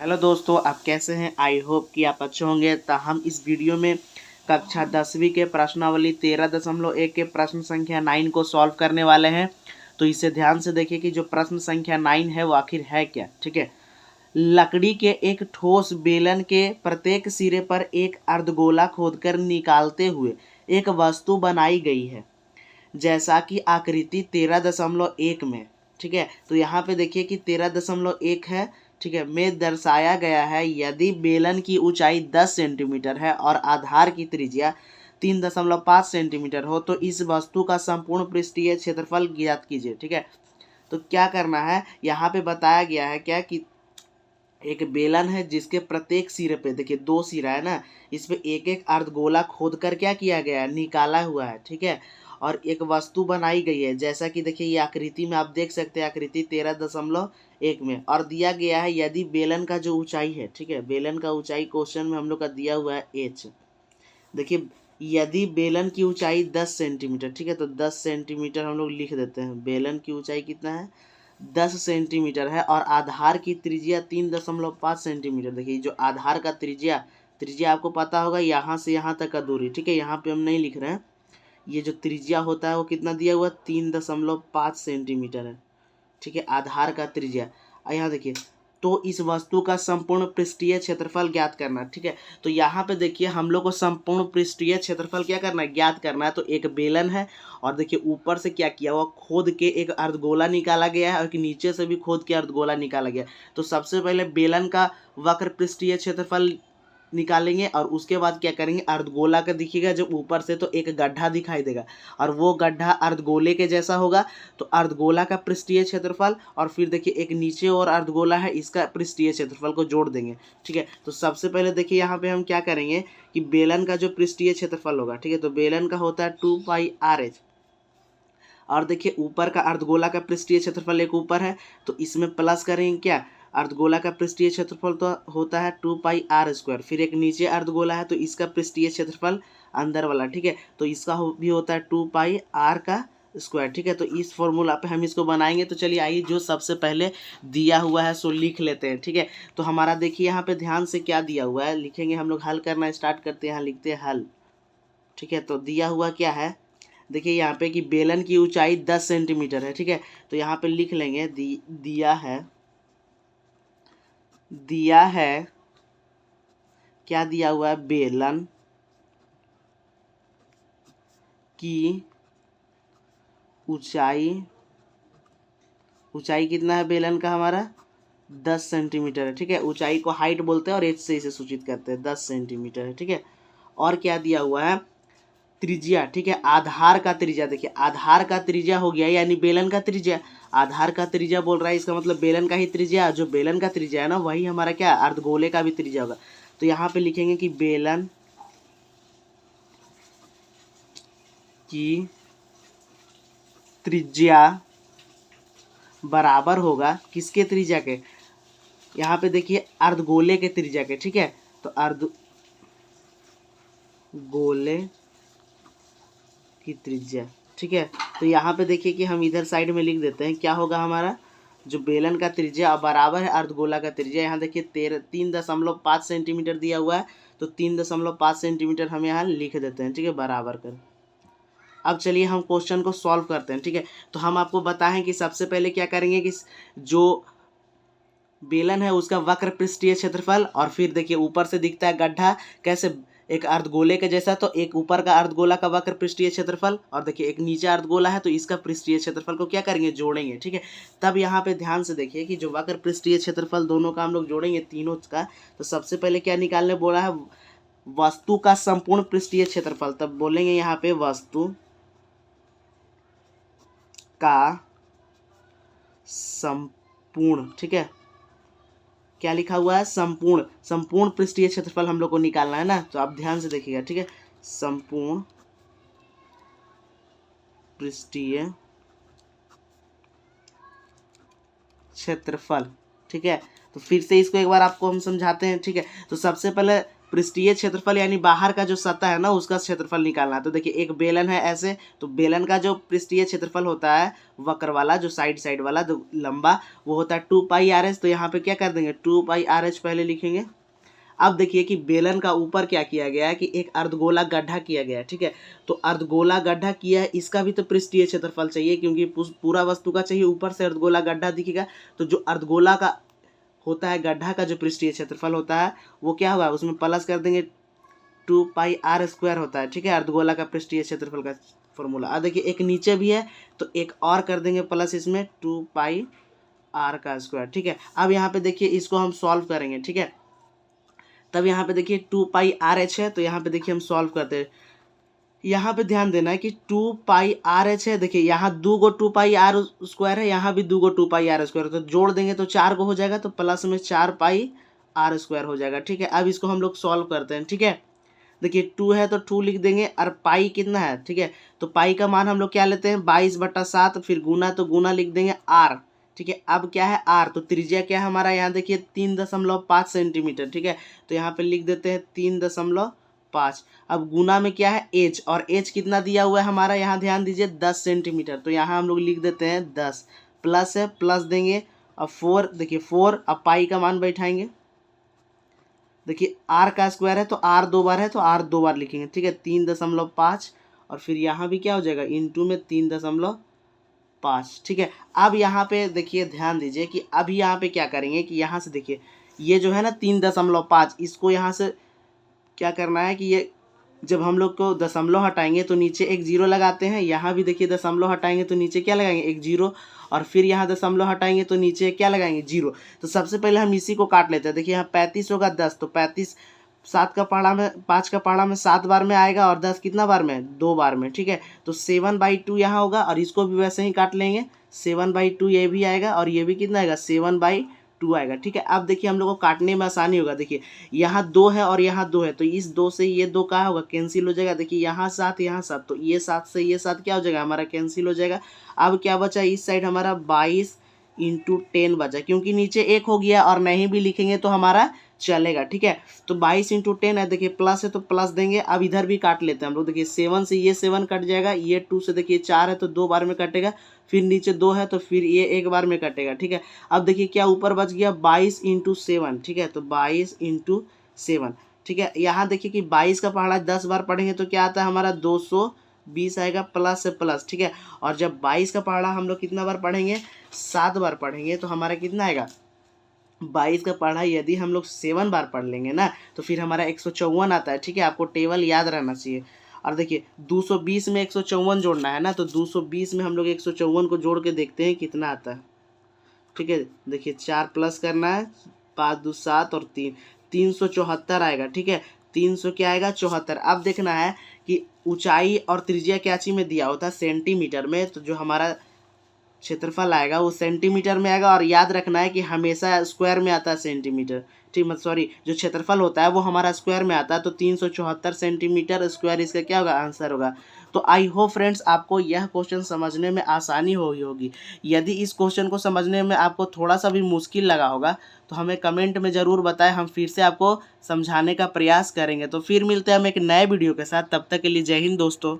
Hello दोस्तों, आप कैसे हैं। आई होप कि आप अच्छे होंगे। तो हम इस वीडियो में कक्षा 10वीं के प्रश्नावली 13.1 के प्रश्न संख्या 9 को सॉल्व करने वाले हैं। तो इसे ध्यान से देखिए कि जो प्रश्न संख्या 9 है वो आखिर है क्या। ठीक है, लकड़ी के एक ठोस बेलन के प्रत्येक सिरे पर एक अर्धगोला खोदकर निकालते हुए एक वस्तु बनाई गई है, जैसा कि आकृति 13.1 में। ठीक है, तो यहाँ पे देखिए कि 13.1 है। ठीक है, में दर्शाया गया है यदि बेलन की ऊंचाई 10 सेंटीमीटर है और आधार की त्रिज्या 3.5 सेंटीमीटर हो तो इस वस्तु का संपूर्ण पृष्ठीय क्षेत्रफल ज्ञात कीजिए। ठीक है, तो क्या करना है, यहाँ पे बताया गया है क्या कि एक बेलन है जिसके प्रत्येक सिरे पे देखिए 2 सिरा है ना, इस पे एक एक अर्धगोला खोद कर क्या किया गया है, निकाला हुआ है। ठीक है, और एक वस्तु बनाई गई है, जैसा कि देखिए ये आकृति में आप देख सकते हैं, आकृति 13.1 में। और दिया गया है यदि बेलन का जो ऊंचाई है, ठीक है, बेलन का ऊंचाई क्वेश्चन में हम लोग का दिया हुआ है h। देखिए यदि बेलन की ऊंचाई 10 सेंटीमीटर, ठीक है, तो 10 सेंटीमीटर हम लोग लिख देते हैं। बेलन की ऊंचाई कितना है, 10 सेंटीमीटर है और आधार की त्रिज्या 3.5 सेंटीमीटर। देखिए जो आधार का त्रिज्या त्रिज्या आपको पता होगा, यहाँ से यहाँ तक का दूरी। ठीक है, यहाँ पे हम नहीं लिख रहे हैं। ये जो त्रिज्या होता है वो कितना दिया हुआ, 3.5 सेंटीमीटर है। ठीक है, आधार का त्रिज्या। यहाँ देखिए, तो इस वस्तु का संपूर्ण पृष्ठीय क्षेत्रफल ज्ञात करना। ठीक है, तो यहाँ पे देखिए हम लोग को संपूर्ण पृष्ठीय क्षेत्रफल क्या करना है, ज्ञात करना है। तो एक बेलन है और देखिए ऊपर से क्या किया हुआ, खोद के एक अर्धगोला निकाला गया है और नीचे से भी खोद के अर्धगोला निकाला गया। तो सबसे पहले बेलन का वक्र पृष्ठीय क्षेत्रफल निकालेंगे और उसके बाद क्या करेंगे, अर्धगोला का दिखेगा जो ऊपर से, तो एक गड्ढा दिखाई देगा और वो गड्ढा अर्धगोले के जैसा होगा। तो अर्धगोला का पृष्ठीय क्षेत्रफल और फिर देखिए एक नीचे और अर्धगोला है, इसका पृष्ठीय क्षेत्रफल को जोड़ देंगे। ठीक है, तो सबसे पहले देखिए यहाँ पे हम क्या करेंगे कि बेलन का जो पृष्ठीय क्षेत्रफल होगा, ठीक है, तो बेलन का होता है 2πr/h। और देखिए ऊपर का अर्धगोला का पृष्ठीय क्षेत्रफल एक ऊपर है, तो इसमें प्लस करेंगे क्या, अर्धगोला का पृष्ठीय क्षेत्रफल तो होता है 2πr²। फिर एक नीचे अर्धगोला है तो इसका पृष्ठीय क्षेत्रफल अंदर वाला, ठीक है, तो इसका भी होता है 2πr²। ठीक है, तो इस फॉर्मूला पे हम इसको बनाएंगे। तो चलिए आइए जो सबसे पहले दिया हुआ है सो लिख लेते हैं। ठीक है, तो हमारा देखिए यहाँ पे ध्यान से क्या दिया हुआ है, लिखेंगे हम लोग, हल करना स्टार्ट करते हैं। यहाँ लिखते हैं हल। ठीक है, तो दिया हुआ क्या है, देखिए यहाँ पे कि बेलन की ऊंचाई 10 सेंटीमीटर है। ठीक है, तो यहाँ पे लिख लेंगे दिया है क्या दिया हुआ है, बेलन की ऊंचाई कितना है बेलन का, हमारा 10 सेंटीमीटर है। ठीक है, ऊंचाई को हाइट बोलते हैं और एच से इसे सूचित करते हैं, 10 सेंटीमीटर है। ठीक है, और क्या दिया हुआ है, त्रिज्या। ठीक है, आधार का त्रिज्या, देखिए आधार का त्रिज्या हो गया यानी बेलन का त्रिज्या। आधार का त्रिज्या बोल रहा है, इसका मतलब बेलन का ही त्रिज्या, जो बेलन का त्रिज्या है ना वही हमारा क्या, अर्धगोले का भी त्रिज्या होगा। तो यहाँ पे लिखेंगे कि बेलन की त्रिज्या बराबर होगा किसके त्रिज्या के, यहाँ पे देखिए अर्धगोले के त्रिज्या के। ठीक है, तो अर्धगोले की त्रिज्या। ठीक है, तो यहाँ पे देखिए कि हम इधर साइड में लिख देते हैं, क्या होगा हमारा, जो बेलन का त्रिज्या बराबर है अर्धगोला का त्रिज्या। यहाँ देखिए 3.5 सेंटीमीटर दिया हुआ है, तो 3.5 सेंटीमीटर हम यहाँ लिख देते हैं। ठीक है, बराबर कर। अब चलिए हम क्वेश्चन को सॉल्व करते हैं। ठीक है, तो हम आपको बताएं कि सबसे पहले क्या करेंगे कि जो बेलन है उसका वक्र पृष्ठीय क्षेत्रफल, और फिर देखिए ऊपर से दिखता है गड्ढा कैसे, एक अर्धगोले के जैसा, तो एक ऊपर का अर्धगोला का वक्र पृष्ठीय क्षेत्रफल और देखिए एक नीचे अर्धगोला है तो इसका पृष्ठीय क्षेत्रफल को क्या करेंगे, जोड़ेंगे। ठीक है, तब यहाँ पे ध्यान से देखिए कि जो वक्र पृष्ठीय क्षेत्रफल दोनों का हम लोग जोड़ेंगे, तीनों का। तो सबसे पहले क्या निकालने बोला है, वस्तु का संपूर्ण पृष्ठीय क्षेत्रफल। तब बोलेंगे यहाँ पे वस्तु का संपूर्ण, ठीक है, क्या लिखा हुआ है, संपूर्ण पृष्ठीय क्षेत्रफल हम लोग को निकालना है ना, तो आप ध्यान से देखिएगा। ठीक है, संपूर्ण पृष्ठीय क्षेत्रफल। ठीक है, तो फिर से इसको एक बार आपको हम समझाते हैं। ठीक है, तो सबसे पहले पृष्ठीय क्षेत्रफल यानी बाहर का जो सतह है ना उसका क्षेत्रफल निकालना है। तो देखिए एक बेलन है ऐसे, तो बेलन का जो पृष्ठीय क्षेत्रफल होता है वक्र वाला, जो साइड वाला जो लंबा, वो होता है 2πr(h). तो यहाँ पे क्या कर देंगे 2πr(h) पहले लिखेंगे। अब देखिए कि बेलन का ऊपर क्या किया गया है कि एक अर्धगोला गड्ढा किया गया है, ठीक है। तो अर्धगोला गड्ढा किया है, इसका भी तो पृष्ठीय क्षेत्रफल चाहिए क्योंकि पूरा वस्तु का चाहिए, ऊपर से अर्धगोला गड्ढा दिखेगा। तो जो अर्धगोला का होता है गड्ढा का जो पृष्ठीय क्षेत्रफल होता है वो क्या होगा, उसमें प्लस कर देंगे 2πr² होता है, ठीक है, अर्धगोला का पृष्ठीय क्षेत्रफल का फॉर्मूला। अब देखिए एक नीचे भी है तो एक और कर देंगे प्लस इसमें 2πr², ठीक है। अब यहाँ पे देखिए इसको हम सॉल्व करेंगे, ठीक है। तब यहाँ पे देखिए 2πr(h) है, तो यहाँ पे देखिए हम सॉल्व करते हैं। यहाँ पे ध्यान देना है कि 2πr(h) है, देखिए यहाँ 2 गो 2πr² है, यहाँ भी 2 गो 2πr², तो जोड़ देंगे तो 4 को हो जाएगा, तो प्लस में 4πr² हो जाएगा, ठीक है। अब इसको हम लोग सॉल्व करते हैं, ठीक है। देखिए 2 है तो 2 लिख देंगे, और पाई कितना है, ठीक है, तो पाई का मान हम लोग क्या लेते हैं 22/7, फिर गुना, तो गुना लिख देंगे r, ठीक है। अब क्या है r, तो त्रिज्या क्या है हमारा, यहाँ देखिए 3.5 सेंटीमीटर, ठीक है, तो यहाँ पे लिख देते हैं 3.5। अब गुना में क्या है h, और h कितना दिया हुआ है हमारा, यहाँ ध्यान दीजिए 10 सेंटीमीटर, तो यहाँ हम लोग लिख देते हैं 10, प्लस है प्लस देंगे, अब 4, देखिए 4, अब पाई का मान बैठाएंगे, देखिए r का स्क्वायर है तो r 2 बार है तो r 2 बार लिखेंगे, ठीक है, 3.5, और फिर यहाँ भी क्या हो जाएगा इंटू में 3.5, ठीक है। अब यहाँ पे देखिए ध्यान दीजिए कि अभी यहाँ पे क्या करेंगे कि यहाँ से देखिए ये जो है ना 3.5, इसको यहाँ से क्या करना है कि ये जब हम लोग को दशमलव हटाएंगे तो नीचे एक जीरो लगाते हैं, यहाँ भी देखिए दशमलव हटाएंगे तो नीचे क्या लगाएंगे एक जीरो, और फिर यहाँ दशमलव हटाएंगे तो नीचे क्या लगाएंगे जीरो। तो सबसे पहले हम इसी को काट लेते हैं, देखिए यहाँ 35 होगा 10, तो 35 7 का पहाड़ा में 5 का पहाड़ा में 7 बार में आएगा, और 10 कितना बार में 2 बार में, ठीक है। तो 7/2 यहाँ होगा, और इसको भी वैसे ही काट लेंगे, 7/2 ये भी आएगा, और ये भी कितना आएगा 7/2 आएगा, ठीक है। अब देखिए हम लोग को काटने में आसानी होगा, देखिए यहाँ 2 है और यहाँ 2 है, तो इस 2 से ये 2 क्या होगा कैंसिल हो जाएगा, देखिए यहाँ 7 यहाँ 7, तो ये 7 से ये 7 क्या हो जाएगा हमारा कैंसिल हो जाएगा। अब क्या बचा इस साइड हमारा 22 × 10 बचा, क्योंकि नीचे 1 हो गया और नहीं भी लिखेंगे तो हमारा चलेगा, ठीक है। तो 22 × 10 है, देखिए प्लस है तो प्लस देंगे। अब इधर भी काट लेते हैं हम लोग, देखिए 7 से ये 7 कट जाएगा, ये 2 से देखिए 4 है तो 2 बार में कटेगा, फिर नीचे 2 है तो फिर ये 1 बार में कटेगा, ठीक है। अब देखिए क्या ऊपर बच गया 22 × 7, ठीक है, तो 22 × 7, ठीक है। यहाँ देखिए कि 22 का पहाड़ा 10 बार पढ़ेंगे तो क्या आता है हमारा 220 आएगा, प्लस से प्लस, ठीक है। और जब 22 का पहाड़ा हम लोग कितना बार पढ़ेंगे 7 बार पढ़ेंगे, तो हमारा कितना आएगा 22 का पढ़ा यदि हम लोग 7 बार पढ़ लेंगे ना तो फिर हमारा 154 आता है, ठीक है। आपको टेबल याद रहना चाहिए। और देखिए 220 में 154 जोड़ना है ना, तो 220 में हम लोग 154 को जोड़ के देखते हैं कितना आता है, ठीक है। देखिए 4 प्लस करना है, 5 2 7 और 3 374 आएगा, ठीक है। 300 क्या आएगा 74। अब देखना है कि ऊंचाई और त्रिज्या क्या चीज में दिया होता है सेंटीमीटर में, तो जो हमारा क्षेत्रफल आएगा वो सेंटीमीटर में आएगा, और याद रखना है कि हमेशा स्क्वायर में आता है सेंटीमीटर, ठीक है, सॉरी जो क्षेत्रफल होता है वो हमारा स्क्वायर में आता है, तो 374 सेंटीमीटर स्क्वायर इसका क्या होगा आंसर होगा। तो आई होप फ्रेंड्स आपको यह क्वेश्चन समझने में आसानी हुई होगी। यदि इस क्वेश्चन को समझने में आपको थोड़ा सा भी मुश्किल लगा होगा तो हमें कमेंट में ज़रूर बताएं, हम फिर से आपको समझाने का प्रयास करेंगे। तो फिर मिलते हैं हम एक नए वीडियो के साथ, तब तक के लिए जय हिंद दोस्तों।